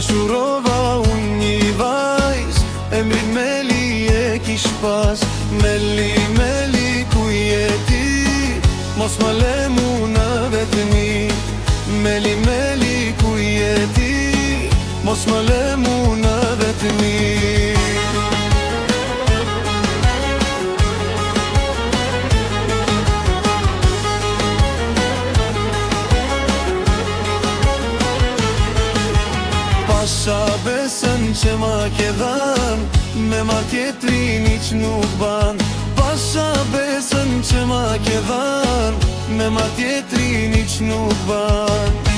dashurova unë një vajz, emrin Meli e kish pas. Meli, Meli, ku je ti? Mos më le mu në vetëmi. Meli, Meli, ku je ti? Mos më le mu në vetëmi. Pasha besën që ma ke dhan, me ma tjetrin iq nuk ban. Pasha besën që ma ke dhan, me ma tjetrin iq nuk ban.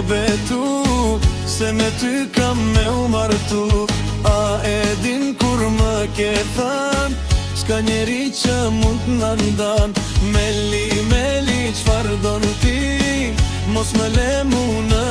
Betu, se me ty kam me u martu. A e din kur më ke than, s'ka njeri që mund t'na ndan. Meli, Meli, qfar don ti? Mos me le mu në